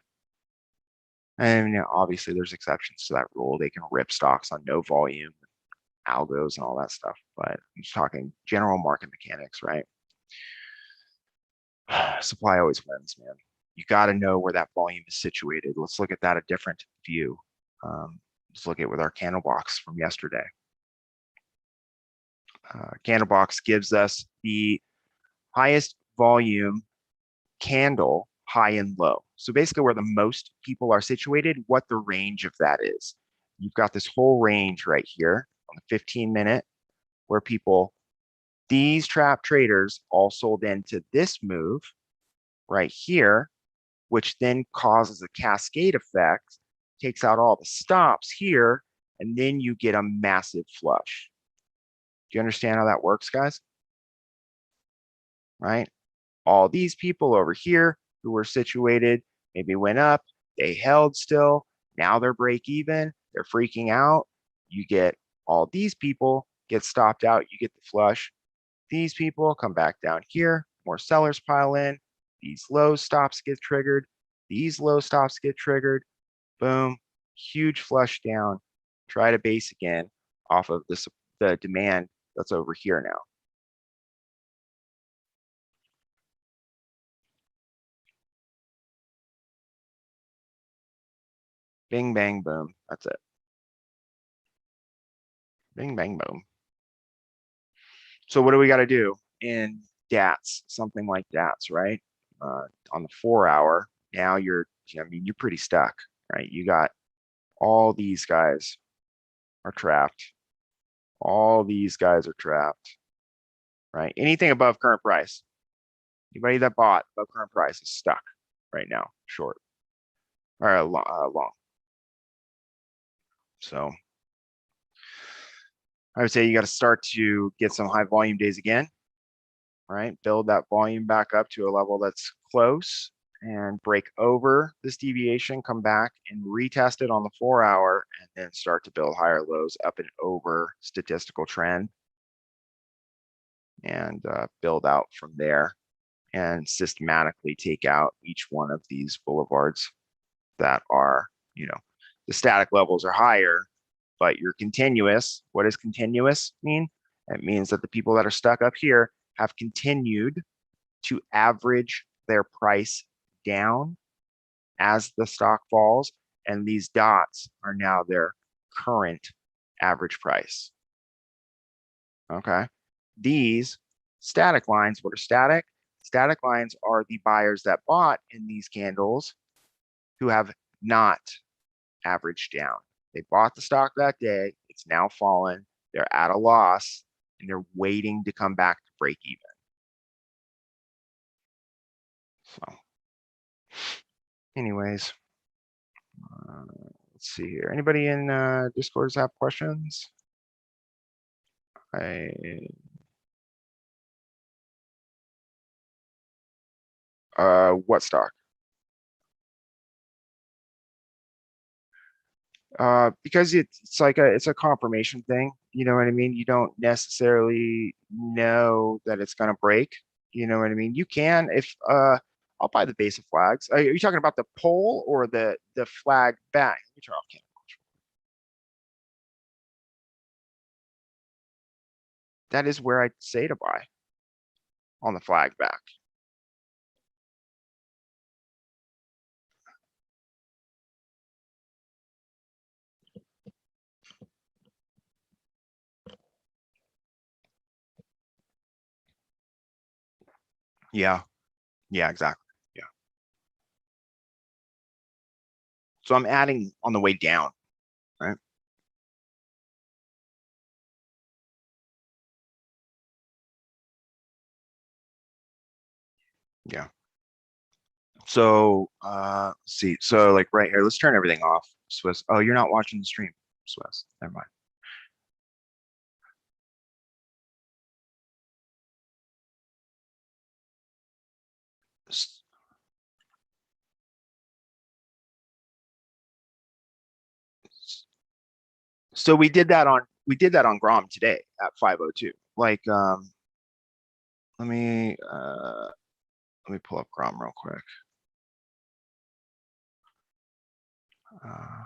And obviously there's exceptions to that rule. They can rip stocks on no volume, algos and all that stuff. But I'm just talking general market mechanics, right? Supply always wins, man. You got to know where that volume is situated. Let's look at that a different view. Let's look at it with our candle box from yesterday. Candle box gives us the highest volume candle, high and low. So basically where the most people are situated, what the range of that is. You've got this whole range right here on the 15-minute where these trap traders all sold into this move right here, which then causes a cascade effect, takes out all the stops here, and then you get a massive flush. Do you understand how that works, guys? Right? All these people over here who were situated, maybe went up, they held still, now they're break even, they're freaking out. You get all these people get stopped out, you get the flush. These people come back down here, more sellers pile in, these low stops get triggered, these low stops get triggered, boom, huge flush down, try to base again off of the demand that's over here now. Bing, bang, boom. That's it. Bing, bang, boom. So what do we got to do in DATS? Something like DATS, right? On the 4-hour, now you're pretty stuck, right? You got all these guys are trapped. All these guys are trapped, right? Anything above current price. Anybody that bought above current price is stuck right now, short or long. So I would say you got to start to get some high volume days again, right? Build that volume back up to a level that's close and break over this deviation, come back and retest it on the 4-hour, and then start to build higher lows up and over statistical trend and build out from there and systematically take out each one of these boulevards that are, the static levels are higher, but you're continuous. What does continuous mean? It means that the people that are stuck up here have continued to average their price down as the stock falls, and these dots are now their current average price. Okay. These static lines, what are static? Static lines are the buyers that bought in these candles who have not averaged down. They bought the stock that day. It's now fallen. They're at a loss and they're waiting to come back to break even. So anyways, let's see here. Anybody in Discord have questions? What stock? Because it's like it's a confirmation thing. You know what I mean? You don't necessarily know that it's gonna break. You know what I mean? You can if I'll buy the base of flags. Are you talking about the pole or the flag back? Let me turn off camera. That is where I'd say to buy on the flag back. Yeah, yeah, exactly. Yeah. So I'm adding on the way down, right? Yeah. So let's see. So like right here, let's turn everything off. Swiss. Oh, you're not watching the stream, Swiss. Never mind. So we did that on Grom today at 5:02. Like let me pull up Grom real quick. Uh,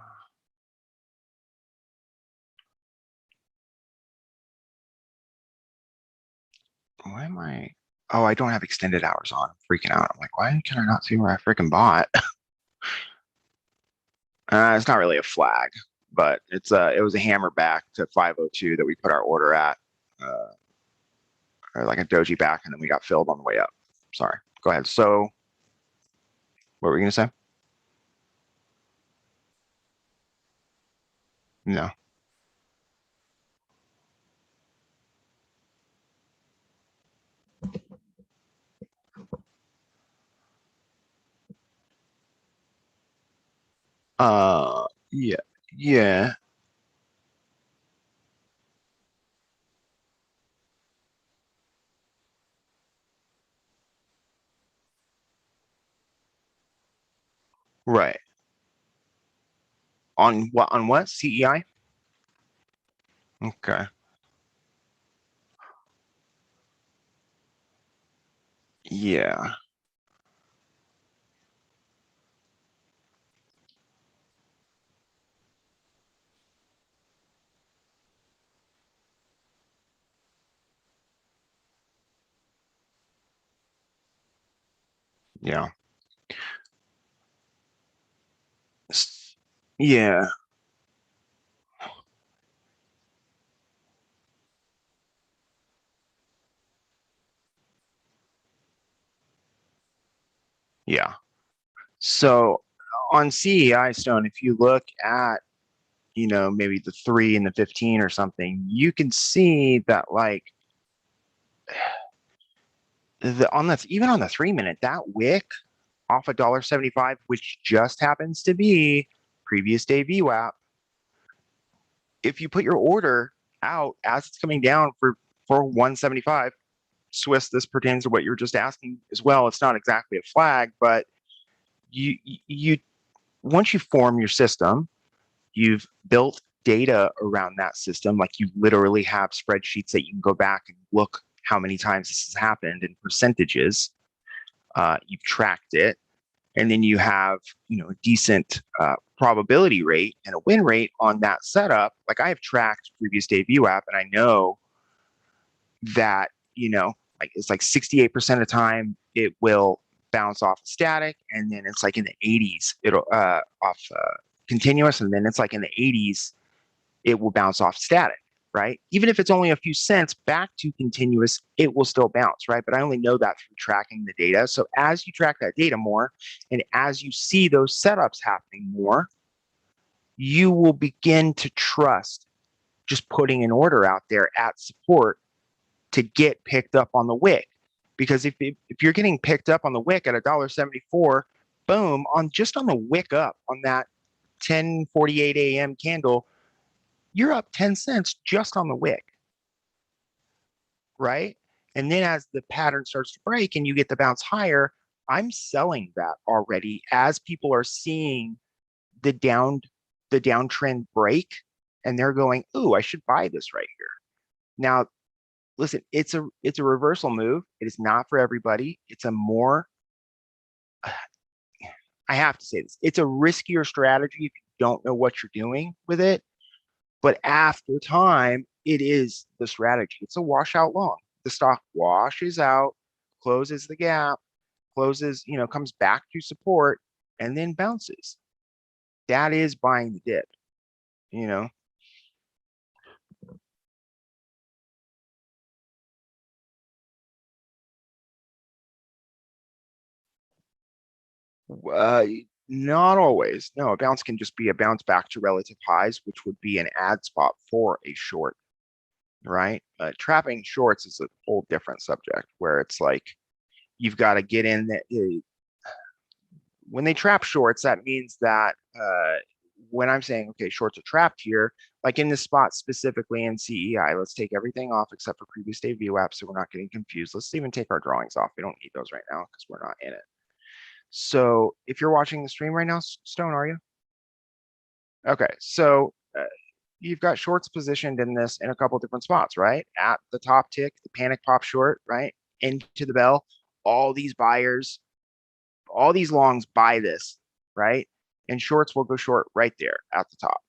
why am I? Oh, I don't have extended hours on. I'm freaking out. I'm like, why can I not see where I freaking bought? It's not really a flag, but it was a hammer back to 5:02 that we put our order at, uh, or like a doji back, and then we got filled on the way up. Sorry. Go ahead. So, what were you gonna say? No. Yeah, yeah, right. On what? On what? CEI? Okay. Yeah. Yeah. Yeah. Yeah. So on CEI Stone, if you look at, maybe the 3 and the 15 or something, you can see that like even on the 3 minute, that wick off $1.75, which just happens to be previous day VWAP. If you put your order out as it's coming down for 175, Swiss, this pertains to what you're just asking as well. It's not exactly a flag, but you once you form your system, you've built data around that system. Like you literally have spreadsheets that you can go back and look how many times this has happened in percentages. You've tracked it, and then you have a decent probability rate and a win rate on that setup. Like I have tracked previous day VWAP, and I know that like it's like 68% of the time it will bounce off static, and then it's like in the 80s it'll off continuous, and then it's like in the 80s it will bounce off static, right? Even if it's only a few cents back to continuous, it will still bounce, right? But I only know that through tracking the data. So as you track that data more, and as you see those setups happening more, you will begin to trust just putting an order out there at support to get picked up on the wick. Because if you're getting picked up on the wick at $1.74, boom, on just on the wick up on that 10:48 a.m. candle, you're up 10 cents just on the wick, right? And then as the pattern starts to break and you get the bounce higher, I'm selling that already as people are seeing the downtrend break and they're going, "Ooh, I should buy this right here." Now, listen, it's a reversal move. It is not for everybody. It's a more I have to say this. It's a riskier strategy if you don't know what you're doing with it. But after time, it is the strategy. It's a washout long. The stock washes out, closes the gap, closes, comes back to support, and then bounces. That is buying the dip, you know. Uh, Not always. No, a bounce can just be a bounce back to relative highs, which would be an ad spot for a short, right? Trapping shorts is a whole different subject where it's like you've got to get in that. When they trap shorts, that means that when I'm saying, okay, shorts are trapped here, like in this spot specifically in CEI, let's take everything off except for previous day VWAP so we're not getting confused. Let's even take our drawings off. We don't need those right now because we're not in it. So if you're watching the stream right now, Stone, are you? Okay, so you've got shorts positioned in this in a couple different spots, right? At the top tick, the panic pop short, right? Into the bell. All these buyers, all these longs buy this, right? And shorts will go short right there at the top.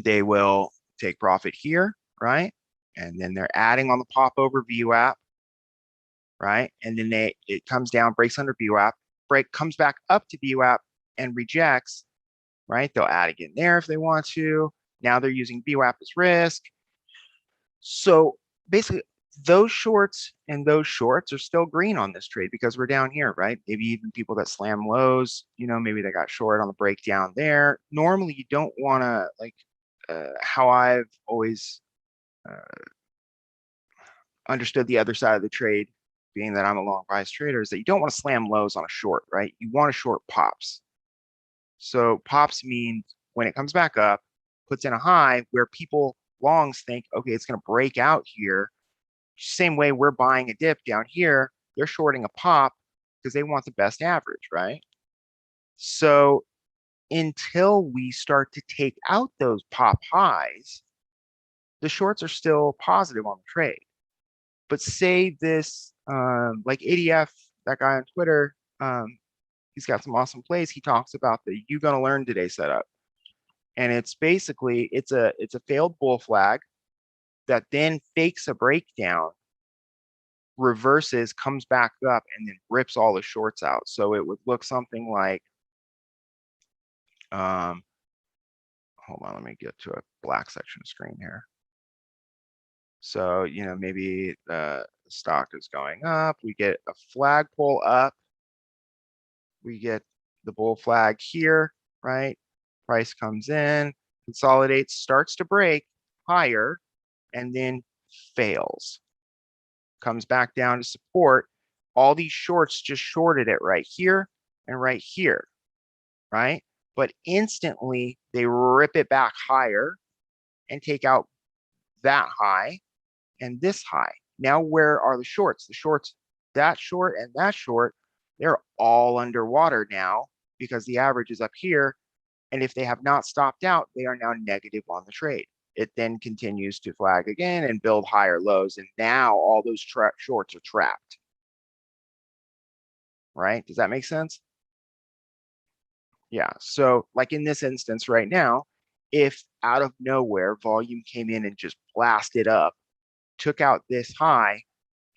They will take profit here, right? And then they're adding on the pop over VWAP, right? And then it comes down, breaks under VWAP, comes back up to VWAP and rejects, right? They'll add again there if they want to. Now they're using VWAP as risk. So basically, those shorts and those shorts are still green on this trade because we're down here, right? Maybe even people that slam lows, maybe they got short on the breakdown there. Normally, you don't want to like how I've always uh, understood the other side of the trade, being that I'm a long bias trader, is that you don't want to slam lows on a short, right? You want to short pops. So pops means when it comes back up, puts in a high where people longs think, okay, it's going to break out here. Same way we're buying a dip down here, they're shorting a pop because they want the best average, right? So until we start to take out those pop highs, the shorts are still positive on the trade. But say this, like ADF, that guy on Twitter, he's got some awesome plays. He talks about the "you gonna learn today" setup, and it's basically it's a failed bull flag that then fakes a breakdown, reverses, comes back up, and then rips all the shorts out. So it would look something like, hold on, let me get to a black section screen here. So, maybe the stock is going up. We get a flagpole up. We get the bull flag here, right? Price comes in, consolidates, starts to break higher, and then fails. Comes back down to support. All these shorts just shorted it right here and right here, right? But instantly they rip it back higher and take out that high and this high. Now, where are the shorts? The shorts, that short and that short, they're all underwater now because the average is up here. And if they have not stopped out, they are now negative on the trade. It then continues to flag again and build higher lows. And now all those shorts are trapped. Right? Does that make sense? Yeah. So like in this instance right now, if out of nowhere volume came in and just blasted up, took out this high,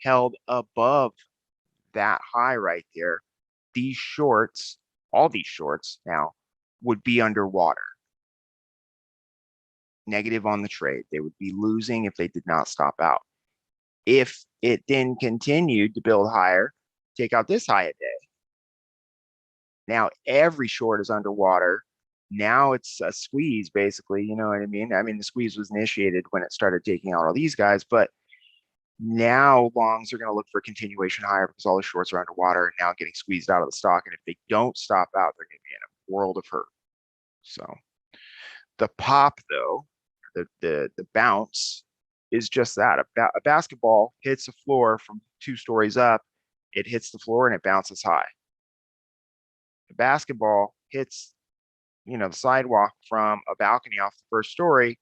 held above that high right there, these shorts, all these shorts now would be underwater. Negative on the trade. They would be losing if they did not stop out. If it then continued to build higher, take out this high a day. Now every short is underwater Now it's a squeeze, basically. You know what I mean? I mean, the squeeze was initiated when it started taking out all these guys, but now longs are going to look for continuation higher because all the shorts are underwater and now getting squeezed out of the stock. And if they don't stop out, they're going to be in a world of hurt. So the pop, though, the bounce is just that. A basketball hits the floor from 2 stories up, it hits the floor and it bounces high. The basketball hits, the sidewalk from a balcony off the first story,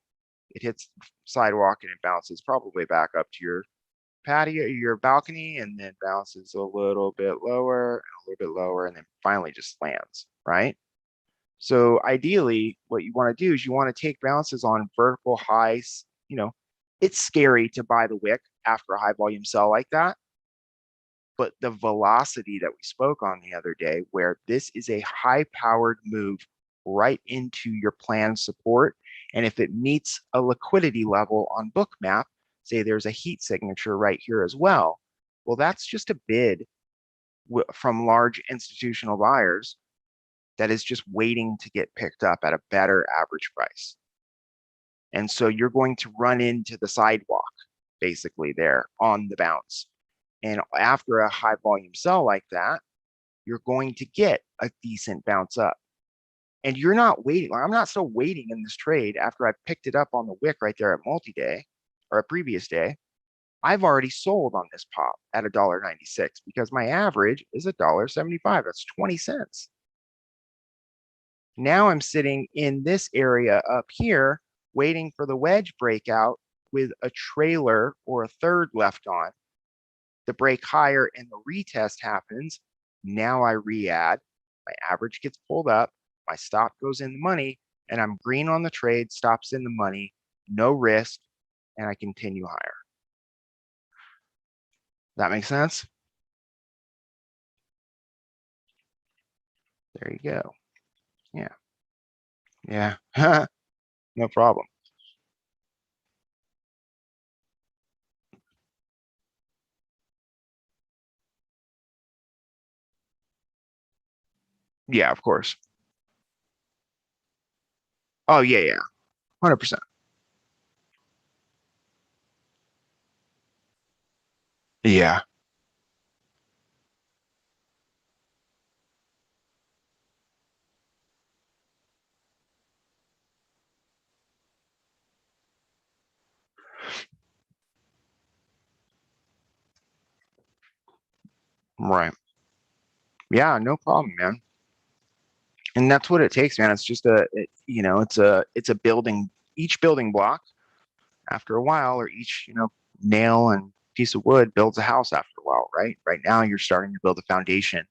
it hits the sidewalk and it bounces probably back up to your patio, your balcony, and then bounces a little bit lower, a little bit lower, and then finally just lands, right? So ideally, what you want to do is you want to take bounces on vertical highs. It's scary to buy the wick after a high volume sell like that, but the velocity that we spoke on the other day, where this is a high powered move right into your planned support. And if it meets a liquidity level on Bookmap, say there's a heat signature right here as well, well, that's just a bid from large institutional buyers that is just waiting to get picked up at a better average price. And so you're going to run into the sidewalk basically there on the bounce. And after a high volume sell like that, you're going to get a decent bounce up. And you're not waiting. I'm not still waiting in this trade after I picked it up on the wick right there at multi-day or a previous day. I've already sold on this pop at $1.96 because my average is $1.75. That's 20 cents. Now I'm sitting in this area up here waiting for the wedge breakout with a trailer or a third left on. The break higher and the retest happens. Now I re-add, my average gets pulled up, my stop goes in the money, and I'm green on the trade, stops in the money, no risk, and I continue higher. That makes sense? There you go. Yeah. Yeah. No problem. Yeah, of course. Oh, yeah, yeah. 100%. Yeah. Right. Yeah, no problem, man. And that's what it takes, man. It's just it's a building, each building block after a while, or each, nail and piece of wood builds a house after a while, right? Right now, you're starting to build a foundation,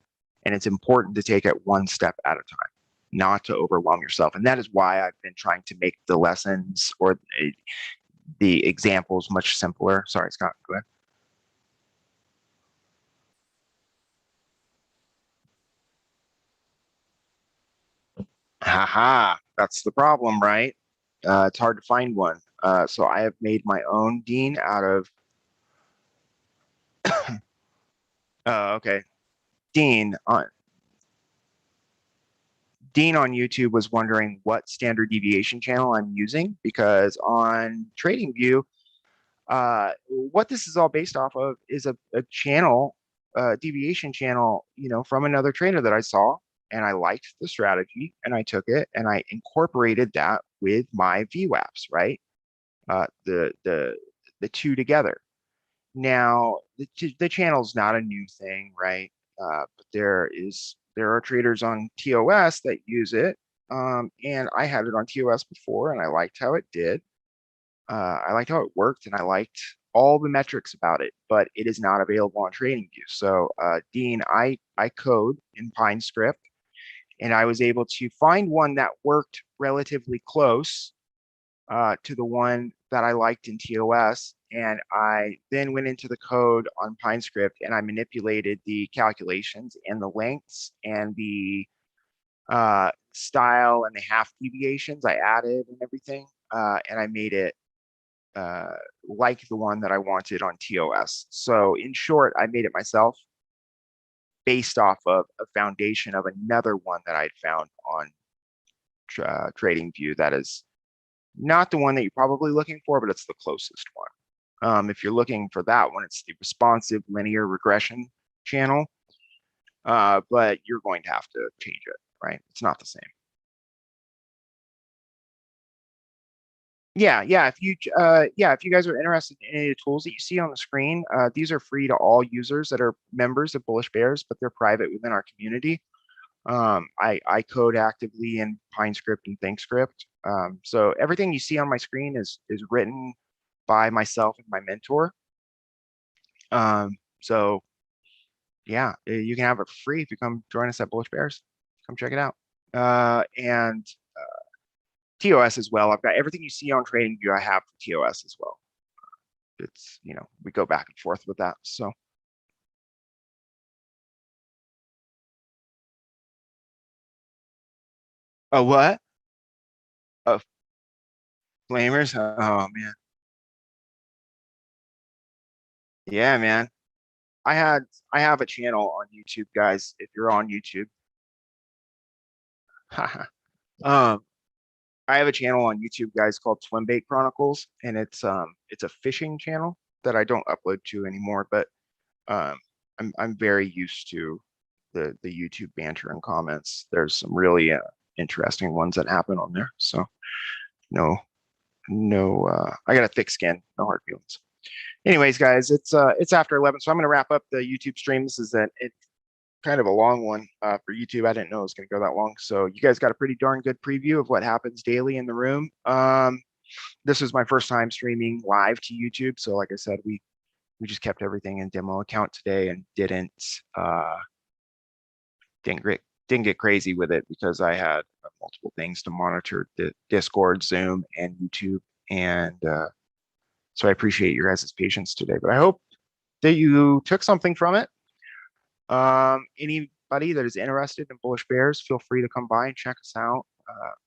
and it's important to take it one step at a time, not to overwhelm yourself. And that is why I've been trying to make the lessons or the examples much simpler. Sorry, Scott, go ahead. Haha, that's the problem, right? It's hard to find one. So I have made my own Dean out of, okay, Dean on Dean on YouTube was wondering what standard deviation channel I'm using because on TradingView, what this is all based off of is a channel, deviation channel, from another trader that I saw, and I liked the strategy, and I took it and I incorporated that with my VWAPs, right? The two together. Now, the channel's not a new thing, right? But there are traders on TOS that use it, and I had it on TOS before, and I liked how it did. I liked how it worked, and I liked all the metrics about it. But it is not available on TradingView. So, Dean, I code in PineScript, and I was able to find one that worked relatively close to the one that I liked in TOS. And I then went into the code on PineScript and I manipulated the calculations and the lengths and the style and the half deviations I added and everything. And I made it like the one that I wanted on TOS. So in short, I made it myself based off of a foundation of another one that I'd found on trading view that is not the one that you're probably looking for, but it's the closest one. If you're looking for that one, it's the responsive linear regression channel, but you're going to have to change it, right? It's not the same. Yeah, if you guys are interested in any of the tools that you see on the screen, these are free to all users that are members of Bullish Bears, but they're private within our community. I code actively in PineScript and ThinkScript. So everything you see on my screen is written by myself and my mentor. So yeah, you can have it for free if you come join us at Bullish Bears. Come check it out. And TOS as well. I've got everything you see on TradingView I have for TOS as well. It's, we go back and forth with that. So what? Oh, flamers. Oh man. Yeah, man. I had I have a channel on YouTube, guys. If you're on YouTube. um I have a channel on YouTube, guys, called Swim Bait Chronicles, and it's a fishing channel that I don't upload to anymore, but um I'm very used to the YouTube banter and comments. There's some really interesting ones that happen on there. So no I got a thick skin, no hard feelings. Anyways, guys, it's after 11, so I'm gonna wrap up the YouTube stream. This is it's kind of a long one for YouTube. I didn't know it was gonna go that long. So you guys got a pretty darn good preview of what happens daily in the room. This is my first time streaming live to YouTube. So like I said, we just kept everything in demo account today and didn't get crazy with it because I had multiple things to monitor: the Discord, Zoom, and YouTube. And so I appreciate your guys' patience today, but I hope that you took something from it. Anybody that is interested in Bullish Bears, feel free to come by and check us out.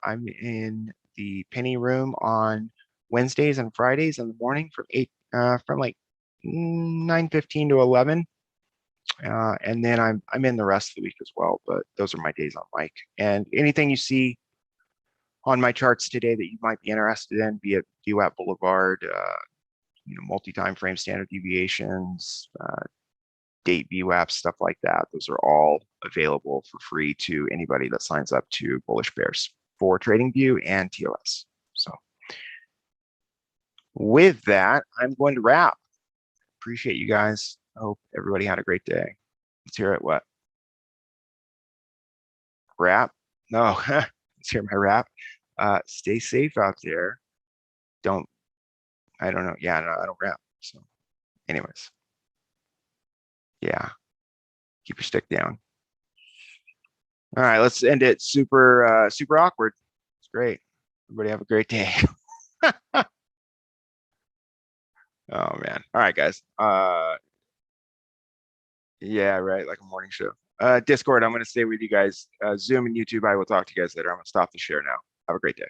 I'm in the Penny Room on Wednesdays and Fridays in the morning from like 9:15 to 11. And then I'm in the rest of the week as well, but those are my days on mic. And anything you see on my charts today that you might be interested in, be it VWAP Boulevard, multi-time frame standard deviations, date VWAP, stuff like that. Those are all available for free to anybody that signs up to Bullish Bears for TradingView and TOS. So with that, I'm going to wrap. Appreciate you guys. I hope everybody had a great day. Let's hear it. What? Wrap? No, let's hear my wrap. Stay safe out there. I don't know. Yeah, no, I don't rap. So anyways, yeah, keep your stick down. All right, let's end it super awkward. It's great. Everybody have a great day. Oh man. All right, guys. Yeah, right, like a morning show. Discord, I'm gonna stay with you guys. Zoom and YouTube, I will talk to you guys later. I'm gonna stop the share now. Have a great day.